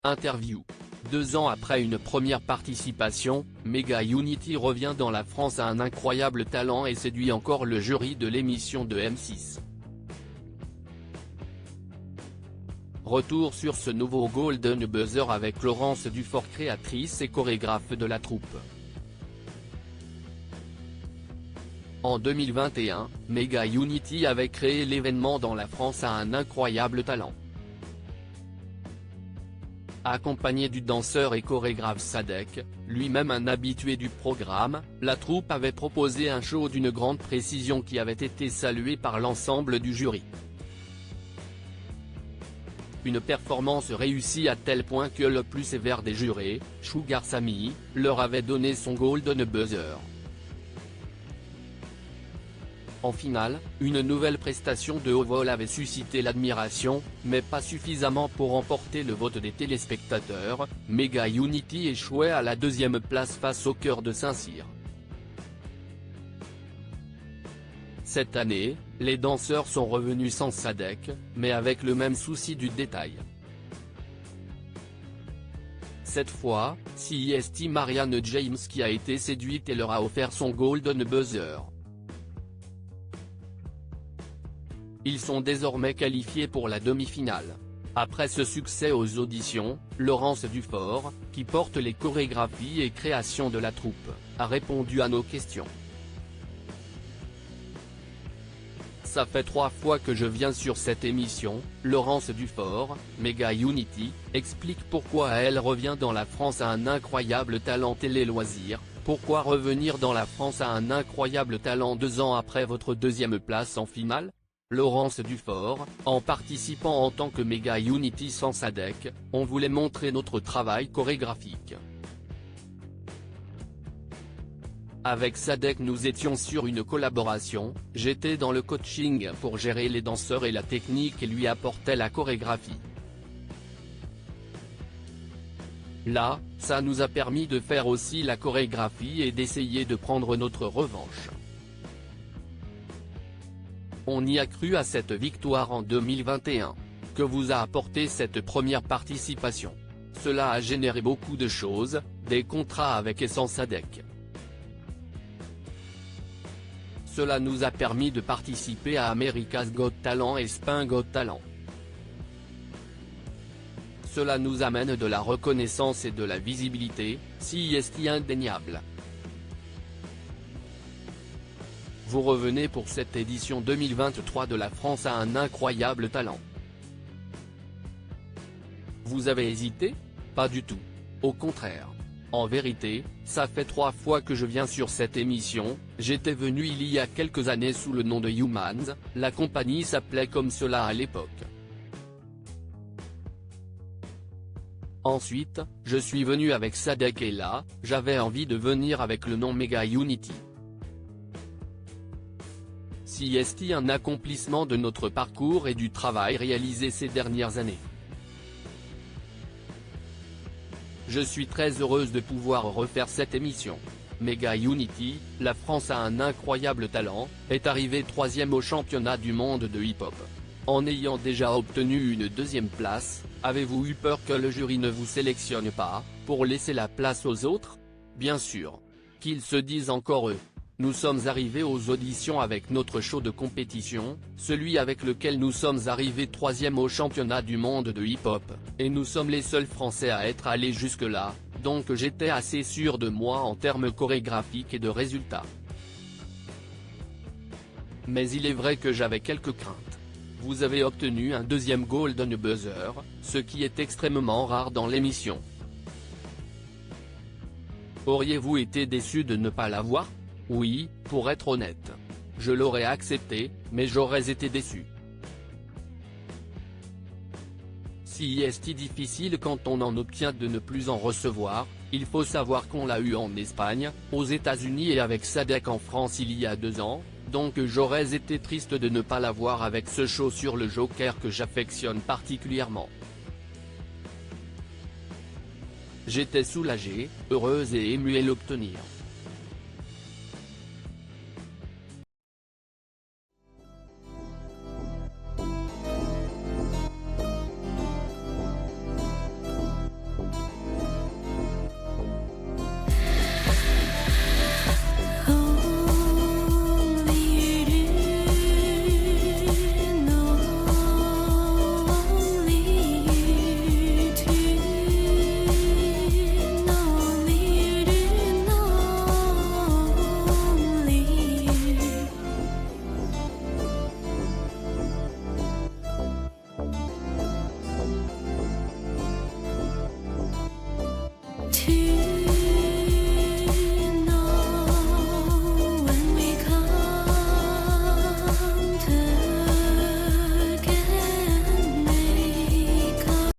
Interview. 2 ans après une première participation, Mega Unity revient dans la France à un incroyable talent et séduit encore le jury de l'émission de M6. Retour sur ce nouveau Golden Buzzer avec Laurence Dufort, créatrice et chorégraphe de la troupe. En 2021, Mega Unity avait créé l'événement dans la France à un incroyable talent. Accompagné du danseur et chorégraphe Sadek, lui-même un habitué du programme, la troupe avait proposé un show d'une grande précision qui avait été salué par l'ensemble du jury. Une performance réussie à tel point que le plus sévère des jurés, Sugar Sammy, leur avait donné son Golden Buzzer. En finale, une nouvelle prestation de haut vol avait suscité l'admiration, mais pas suffisamment pour remporter le vote des téléspectateurs. Mega Unity échouait à la 2e place face au Chœur de Saint-Cyr. Cette année, les danseurs sont revenus sans Sadek, mais avec le même souci du détail. Cette fois, c'est Marianne James qui a été séduite et leur a offert son Golden Buzzer. Ils sont désormais qualifiés pour la demi-finale. Après ce succès aux auditions, Laurence Dufort, qui porte les chorégraphies et créations de la troupe, a répondu à nos questions. Ça fait 3 fois que je viens sur cette émission, Laurence Dufort, Mega Unity, explique pourquoi elle revient dans la France à un incroyable talent télé-loisirs. Pourquoi revenir dans la France à un incroyable talent 2 ans après votre 2e place en finale? Laurence Dufort, en participant en tant que Mega Unity sans Sadek, on voulait montrer notre travail chorégraphique. Avec Sadek nous étions sur une collaboration, j'étais dans le coaching pour gérer les danseurs et la technique et lui apportais la chorégraphie. Là, ça nous a permis de faire aussi la chorégraphie et d'essayer de prendre notre revanche. On y a cru à cette victoire en 2021. Que vous a apporté cette première participation? Cela a généré beaucoup de choses, des contrats avec et sans Sadek. Cela nous a permis de participer à America's Got Talent et Spain Got Talent. Cela nous amène de la reconnaissance et de la visibilité, c'est indéniable. Vous revenez pour cette édition 2023 de la France à un incroyable talent. Vous avez hésité? Pas du tout. Au contraire. En vérité, ça fait 3 fois que je viens sur cette émission. J'étais venu il y a quelques années sous le nom de Humans, la compagnie s'appelait comme cela à l'époque. Ensuite, je suis venu avec Sadek et là, j'avais envie de venir avec le nom Mega Unity. C'est un accomplissement de notre parcours et du travail réalisé ces dernières années. Je suis très heureuse de pouvoir refaire cette émission. Mega Unity, la France a un incroyable talent, est arrivée 3e au championnat du monde de hip-hop. En ayant déjà obtenu une 2e place, avez-vous eu peur que le jury ne vous sélectionne pas, pour laisser la place aux autres? Bien sûr. Qu'ils se disent encore eux. Nous sommes arrivés aux auditions avec notre show de compétition, celui avec lequel nous sommes arrivés 3e au championnat du monde de hip-hop, et nous sommes les seuls Français à être allés jusque-là, donc j'étais assez sûr de moi en termes chorégraphiques et de résultats. Mais il est vrai que j'avais quelques craintes. Vous avez obtenu un 2e Golden Buzzer, ce qui est extrêmement rare dans l'émission. Auriez-vous été déçu de ne pas l'avoir? Oui, pour être honnête. Je l'aurais accepté, mais j'aurais été déçu. C'est difficile quand on en obtient de ne plus en recevoir. Il faut savoir qu'on l'a eu en Espagne, aux États-Unis et avec Sadek en France il y a 2 ans, donc j'aurais été triste de ne pas l'avoir avec ce show sur le Joker que j'affectionne particulièrement. J'étais soulagée, heureuse et émue à l'obtenir. Unity.